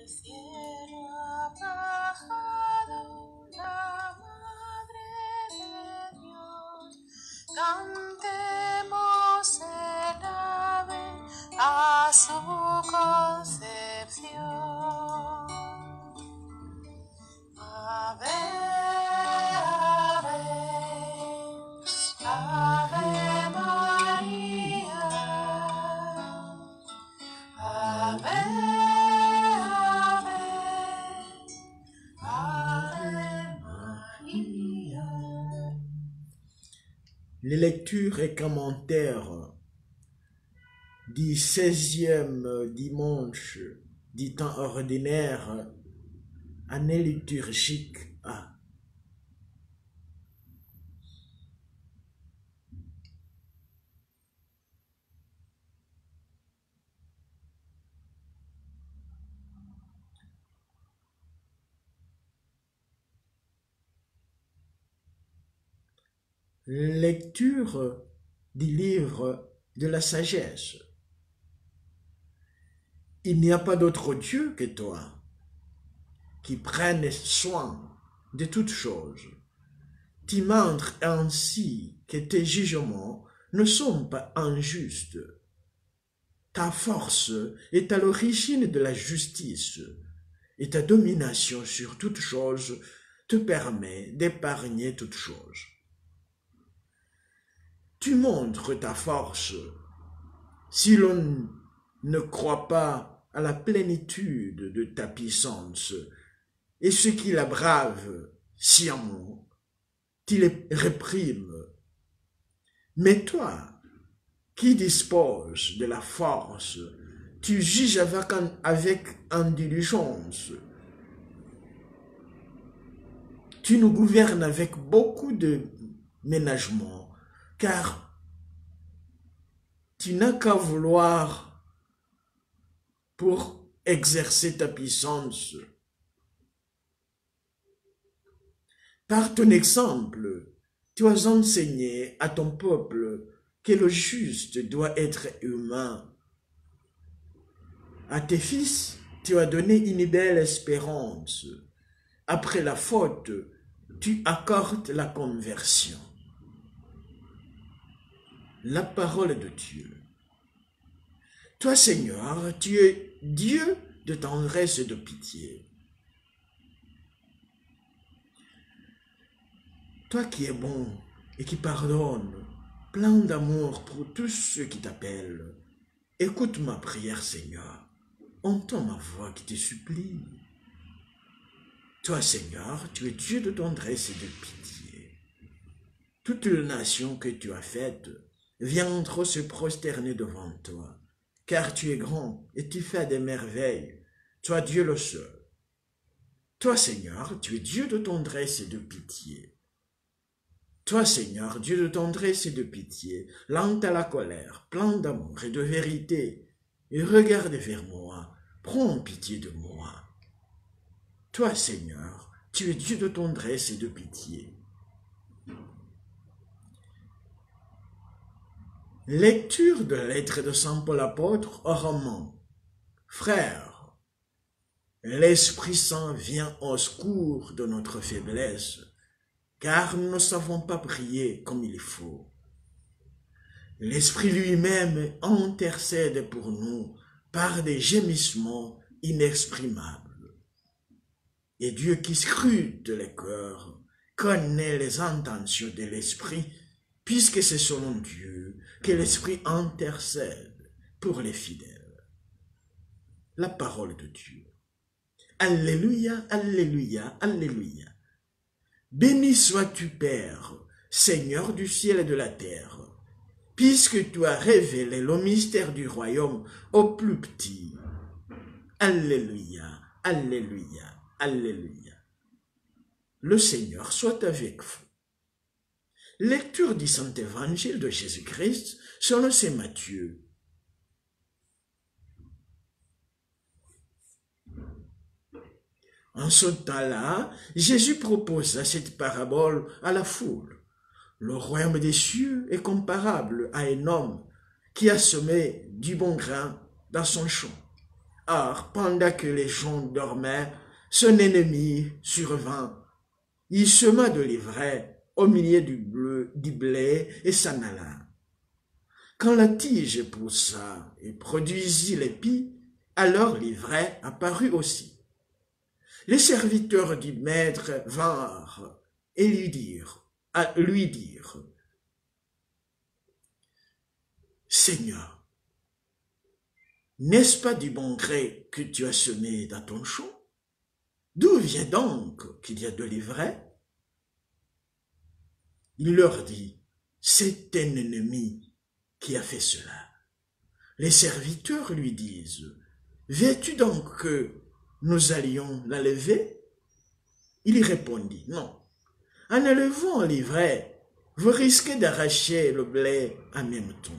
cielo ha bajado la Madre de Dios. Cantemos el ave a su concepción. Ave, ave, ave María. Ave, ave, ave Maria. Les lectures et commentaires du 16e dimanche du temps ordinaire, année liturgique A. Lecture du livre de la sagesse. Il n'y a pas d'autre Dieu que toi, qui prenne soin de toutes choses. Tu montres ainsi que tes jugements ne sont pas injustes. Ta force est à l'origine de la justice, et ta domination sur toutes choses te permet d'épargner toutes choses. Tu montres ta force si l'on ne croit pas à la plénitude de ta puissance, et ceux qui la bravent sciemment, tu les réprimes. Mais toi, qui disposes de la force, tu juges avec indulgence. Tu nous gouvernes avec beaucoup de ménagement, car tu n'as qu'à vouloir pour exercer ta puissance. Par ton exemple, tu as enseigné à ton peuple que le juste doit être humain. À tes fils, tu as donné une belle espérance. Après la faute, tu accordes la conversion. La parole de Dieu. Toi, Seigneur, tu es Dieu de tendresse et de pitié. Toi qui es bon et qui pardonne, plein d'amour pour tous ceux qui t'appellent, écoute ma prière, Seigneur. Entends ma voix qui te supplie. Toi, Seigneur, tu es Dieu de tendresse et de pitié. Toute la nation que tu as faite viendra se prosterner devant toi, car tu es grand et tu fais des merveilles. Toi, Dieu le seul. Toi, Seigneur, tu es Dieu de tendresse et de pitié. Toi, Seigneur, Dieu de tendresse et de pitié, lent à la colère, plein d'amour et de vérité, et regarde vers moi, prends pitié de moi. Toi, Seigneur, tu es Dieu de tendresse et de pitié. Lecture de la lettre de Saint Paul apôtre aux Romains. Frères, l'Esprit Saint vient au secours de notre faiblesse, car nous ne savons pas prier comme il faut. L'Esprit lui-même intercède pour nous par des gémissements inexprimables. Et Dieu qui scrute les cœurs connaît les intentions de l'Esprit, puisque c'est selon Dieu que l'Esprit intercède pour les fidèles. La parole de Dieu. Alléluia, alléluia, alléluia. Béni sois-tu, Père, Seigneur du ciel et de la terre, puisque tu as révélé le mystère du royaume aux plus petits. Alléluia, alléluia, alléluia. Le Seigneur soit avec vous. Lecture du Saint Évangile de Jésus-Christ selon saint Matthieu. En ce temps-là, Jésus proposa cette parabole à la foule. Le royaume des cieux est comparable à un homme qui a semé du bon grain dans son champ. Or, pendant que les gens dormaient, son ennemi survint. Il sema de l'ivraie au milieu du blé et s'en alla. Quand la tige poussa et produisit l'épi, alors l'ivraie apparut aussi. Les serviteurs du maître vinrent et lui dirent, Seigneur, n'est-ce pas du bon gré que tu as semé dans ton champ? D'où vient donc qu'il y a de l'ivraie? Il leur dit, c'est un ennemi qui a fait cela. Les serviteurs lui disent, veux-tu donc que nous allions la lever? Il répondit, non. En élevant l'ivraie, vous risquez d'arracher le blé en même temps.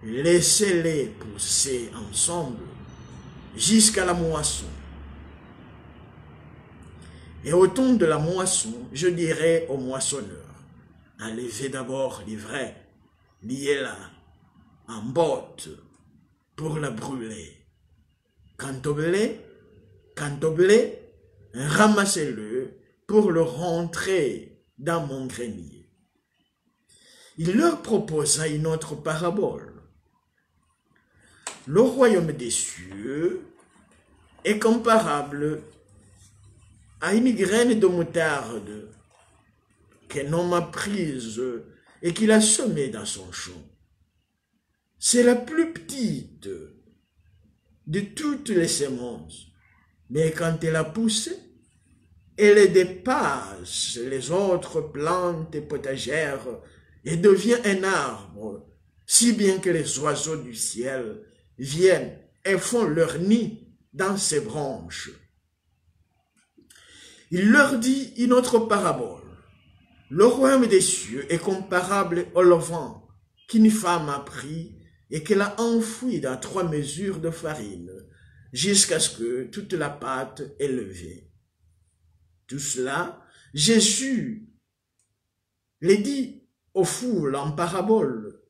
Laissez-les pousser ensemble jusqu'à la moisson. Et au temps de la moisson, je dirai au moissonneur, enlevez d'abord l'ivraie, liez-la en botte pour la brûler. Quant au blé, ramassez-le pour le rentrer dans mon grenier. Il leur proposa une autre parabole. Le royaume des cieux est comparable à une graine de moutarde qu'un homme a prise et qu'il a semée dans son champ. C'est la plus petite de toutes les semences, mais quand elle a poussé, elle dépasse les autres plantes potagères et devient un arbre, si bien que les oiseaux du ciel viennent et font leur nid dans ses branches. Il leur dit une autre parabole. Le royaume des cieux est comparable au levain qu'une femme a pris et qu'elle a enfoui dans 3 mesures de farine, jusqu'à ce que toute la pâte est levée. Tout cela, Jésus les dit aux foules en parabole,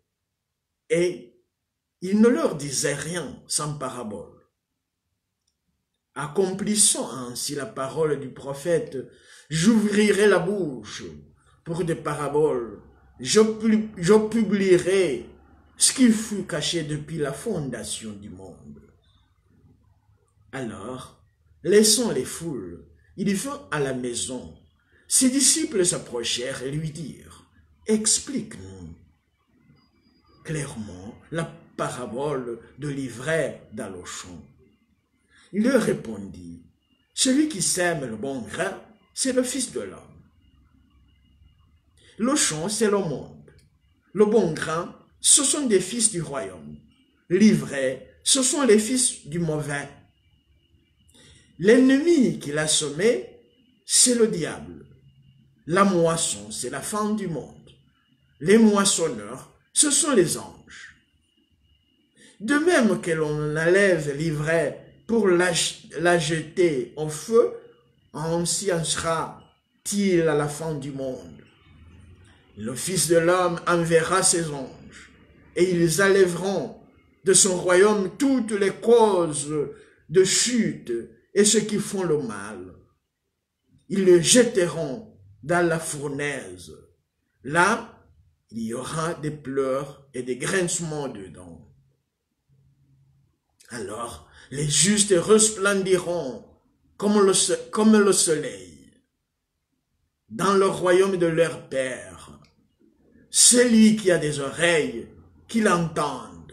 et il ne leur disait rien sans parabole. Accomplissant ainsi la parole du prophète, j'ouvrirai la bouche pour des paraboles, je publierai ce qui fut caché depuis la fondation du monde. Alors, laissant les foules, il vint à la maison. Ses disciples s'approchèrent et lui dirent, « Explique-nous clairement la parabole de l'ivraie dans le champ. » Il leur répondit, « Celui qui sème le bon grain, c'est le Fils de l'homme. Le champ, c'est le monde. Le bon grain, ce sont des fils du royaume. L'ivraie, ce sont les fils du mauvais. L'ennemi qui l'a semé, c'est le diable. La moisson, c'est la fin du monde. Les moissonneurs, ce sont les anges. De même que l'on enlève l'ivraie pour la jeter au feu, ainsi en sera-t-il à la fin du monde. Le Fils de l'homme enverra ses anges, et ils enlèveront de son royaume toutes les causes de chute et ceux qui font le mal. Ils le jetteront dans la fournaise. Là, il y aura des pleurs et des grincements de dents. Alors, les justes resplendiront comme le soleil dans le royaume de leur Père. Celui qui a des oreilles, qu'il entende.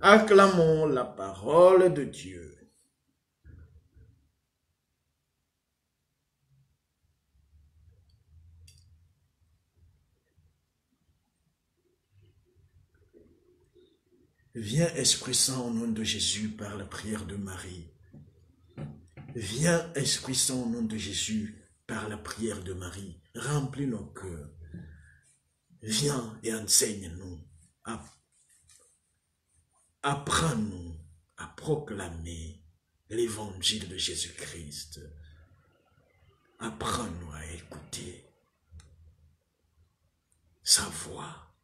Acclamons la parole de Dieu. Viens Esprit Saint au nom de Jésus par la prière de Marie. Viens Esprit Saint au nom de Jésus par la prière de Marie. Remplis nos cœurs. Viens et enseigne-nous. Apprends-nous à proclamer l'évangile de Jésus-Christ. Apprends-nous à écouter sa voix,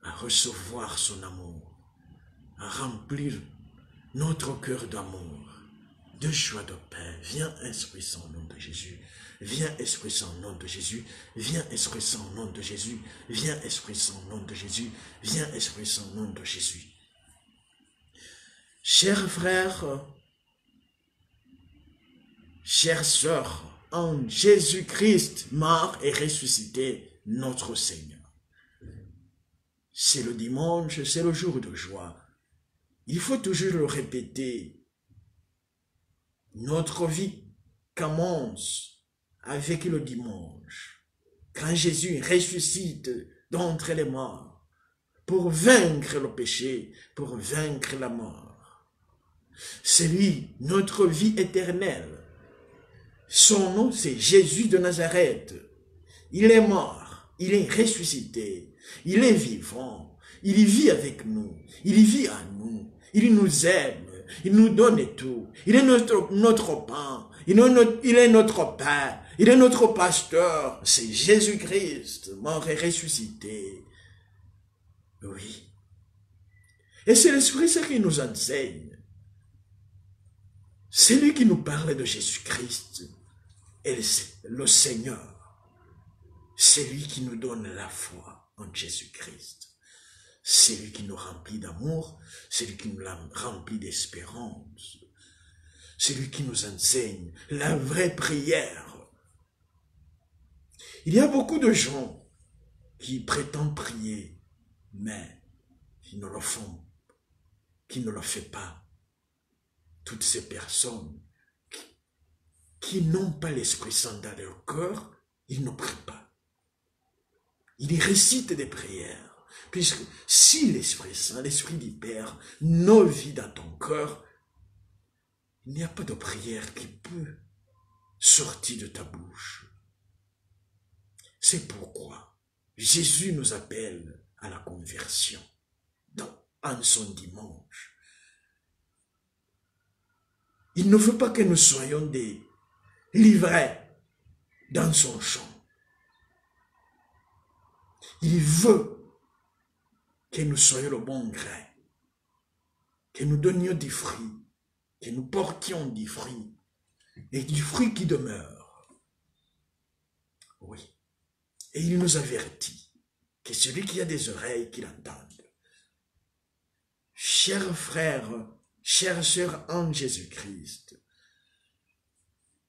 à à recevoir son amour, à remplir notre cœur d'amour, de joie, de paix. Viens, Esprit Saint, au nom de Jésus. Viens, Esprit Saint, au nom de Jésus. Viens, Esprit Saint, au nom de Jésus. Viens, Esprit Saint, au nom de Jésus. Viens, Esprit Saint, au nom de Jésus. Chers frères, chères sœurs, en Jésus-Christ, mort et ressuscité, notre Seigneur. C'est le dimanche, c'est le jour de joie. Il faut toujours le répéter. Notre vie commence avec le dimanche, quand Jésus ressuscite d'entre les morts, pour vaincre le péché, pour vaincre la mort. C'est lui, notre vie éternelle. Son nom, c'est Jésus de Nazareth. Il est mort, il est ressuscité, il est vivant, il vit avec nous, il vit à nous, il nous aime, il nous donne tout, il est notre pain, il est notre Père, il est notre pasteur, c'est Jésus-Christ, mort et ressuscité. Oui. Et c'est l'Esprit Saint qui nous enseigne. C'est lui qui nous parle de Jésus-Christ. Et le Seigneur, c'est lui qui nous donne la foi en Jésus-Christ. C'est lui qui nous remplit d'amour, c'est lui qui nous remplit d'espérance. C'est lui qui nous enseigne la vraie prière. Il y a beaucoup de gens qui prétendent prier, mais qui ne le font, qui ne le font pas. Toutes ces personnes qui n'ont pas l'Esprit Saint dans leur cœur, ils ne prient pas. Ils récitent des prières. Puisque si l'Esprit Saint, l'Esprit du Père, ne vit dans ton cœur, il n'y a pas de prière qui peut sortir de ta bouche. C'est pourquoi Jésus nous appelle à la conversion en son dimanche. Il ne veut pas que nous soyons des livrets dans son champ. Il veut que nous soyons le bon grain, que nous donnions du fruit, que nous portions du fruit, et du fruit qui demeure. Oui. Et il nous avertit que celui qui a des oreilles, qu'il entende. Chers frères, chères sœurs en Jésus-Christ,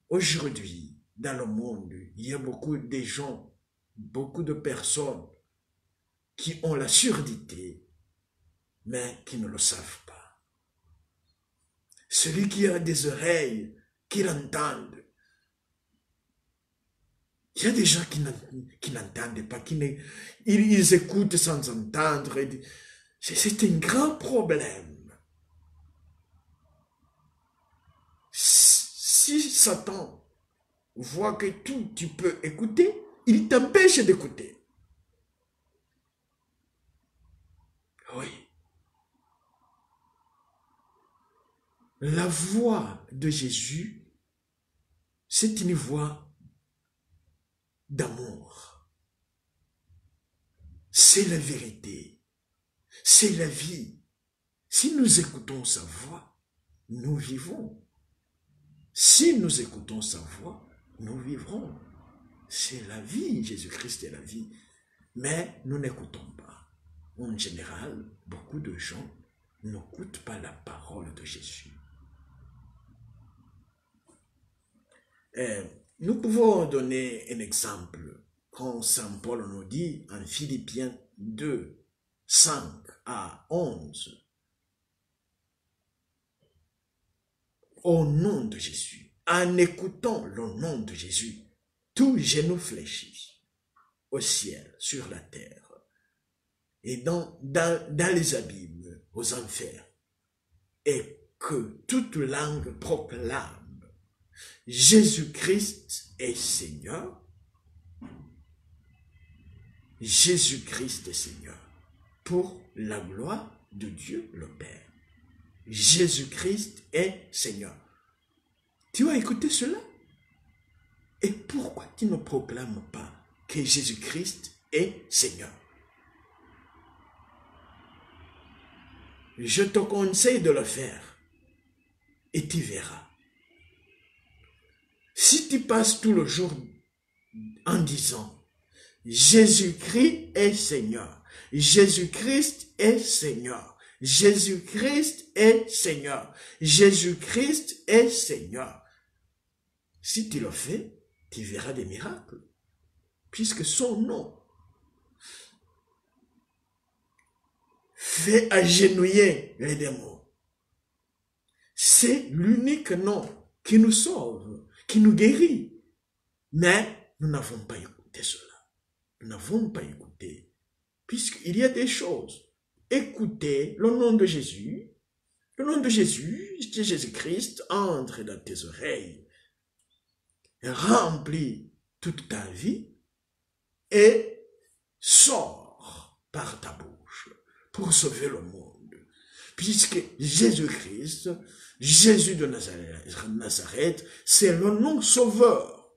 aujourd'hui, dans le monde, il y a beaucoup de gens, beaucoup de personnes qui ont la surdité, mais qui ne le savent pas. Celui qui a des oreilles, qu'il entende. Il y a des gens qui n'entendent pas, ils écoutent sans entendre. C'est un grand problème. Si Satan voit que tu peux écouter, il t'empêche d'écouter. Oui. La voix de Jésus, c'est une voix d'amour. C'est la vérité. C'est la vie. Si nous écoutons sa voix, nous vivons. Si nous écoutons sa voix, nous vivrons. C'est la vie. Jésus-Christ est la vie. Mais nous n'écoutons pas. En général, beaucoup de gens n'écoutent pas la parole de Jésus. Nous pouvons donner un exemple quand Saint Paul nous dit en Philippiens 2, 5 à 11. Au nom de Jésus, en écoutant le nom de Jésus, tout genou fléchit au ciel, sur la terre, et dans les abîmes, aux enfers, et que toute langue proclame Jésus-Christ est Seigneur. Jésus-Christ est Seigneur. Pour la gloire de Dieu le Père. Jésus-Christ est Seigneur. Tu as écouté cela? Et pourquoi tu ne proclames pas que Jésus-Christ est Seigneur? je te conseille de le faire et tu verras. Si tu passes tout le jour en disant Jésus-Christ est Seigneur, Jésus-Christ est Seigneur, Jésus-Christ est Seigneur, Jésus-Christ est Seigneur, si tu le fais, tu verras des miracles, puisque son nom fait agenouiller les démons. C'est l'unique nom qui nous sauve, qui nous guérit. Mais nous n'avons pas écouté cela. Nous n'avons pas écouté. Puisqu'il y a des choses. Écoutez le nom de Jésus. Le nom de Jésus, de Jésus-Christ, entre dans tes oreilles. Remplis toute ta vie et sors par ta bouche pour sauver le monde. Puisque Jésus-Christ, Jésus de Nazareth, c'est le nom sauveur.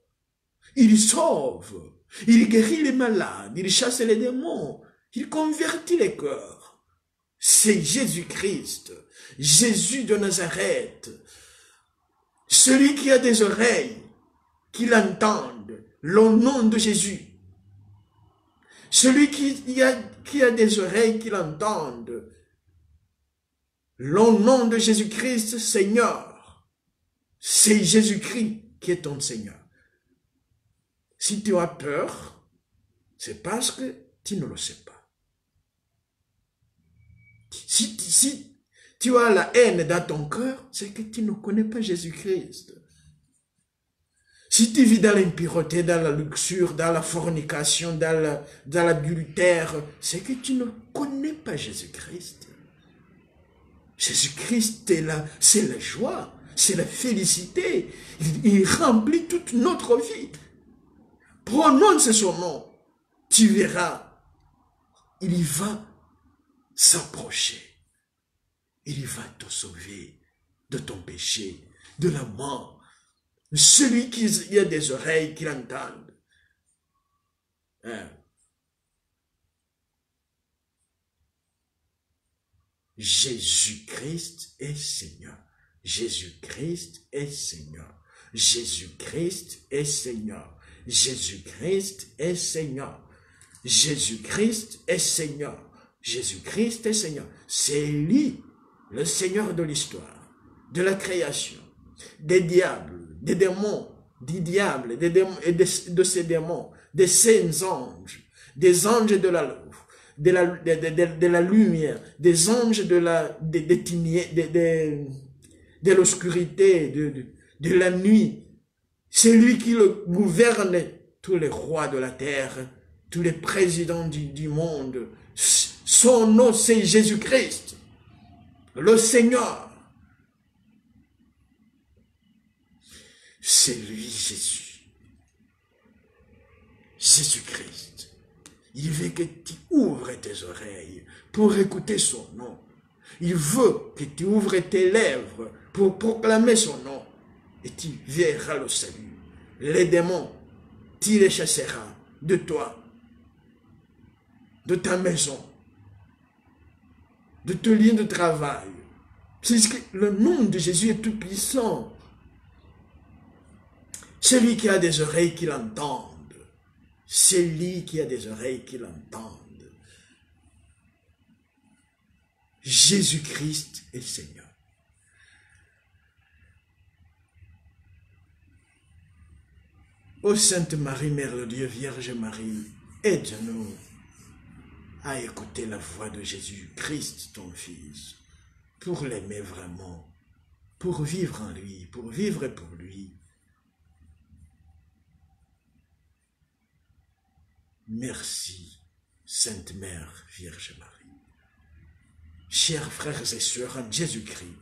Il sauve, il guérit les malades, il chasse les démons, il convertit les cœurs. C'est Jésus-Christ, Jésus de Nazareth, celui qui a des oreilles, qui l'entende, le nom de Jésus. Celui qui a des oreilles qui l'entendent, le nom de Jésus-Christ, Seigneur. C'est Jésus-Christ qui est ton Seigneur. Si tu as peur, c'est parce que tu ne le sais pas. Si tu as la haine dans ton cœur, c'est que tu ne connais pas Jésus-Christ. Si tu vis dans l'impureté, dans la luxure, dans la fornication, dans l'adultère, c'est que tu ne connais pas Jésus-Christ. Jésus-Christ c'est la joie, c'est la félicité. Il remplit toute notre vie. Prononce son nom. Tu verras, il va s'approcher. Il va te sauver de ton péché, de la mort. Celui qui a des oreilles qui l'entendent. Jésus-Christ est Seigneur. Jésus-Christ est Seigneur. Jésus-Christ est Seigneur. Jésus-Christ est Seigneur. Jésus-Christ est Seigneur. Jésus-Christ est Seigneur. C'est lui, le Seigneur de l'histoire, de la création, des diables, des démons, des diables, des démons, et de ces démons, des saints anges, des anges de la lumière, des anges de l'obscurité, de la nuit. C'est lui qui le gouverne, tous les rois de la terre, tous les présidents du monde. Son nom, c'est Jésus-Christ, le Seigneur. C'est lui, Jésus. Jésus-Christ. Il veut que tu ouvres tes oreilles pour écouter son nom. Il veut que tu ouvres tes lèvres pour proclamer son nom. Et tu verras le salut. Les démons, tu les chasseras de toi, de ta maison, de ton lieu de travail. C'est que le nom de Jésus est tout puissant. Celui qui a des oreilles qui l'entendent. Celui qui a des oreilles qui l'entendent. Jésus-Christ est Seigneur. Ô Sainte Marie, Mère de Dieu, Vierge Marie, aide-nous à écouter la voix de Jésus-Christ, ton Fils, pour l'aimer vraiment, pour vivre en lui, pour vivre pour lui. Merci, Sainte Mère, Vierge Marie. Chers frères et sœurs en Jésus-Christ,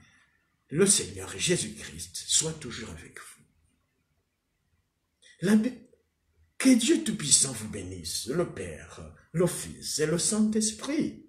le Seigneur Jésus-Christ soit toujours avec vous. Que Dieu Tout-Puissant vous bénisse, le Père, le Fils et le Saint-Esprit.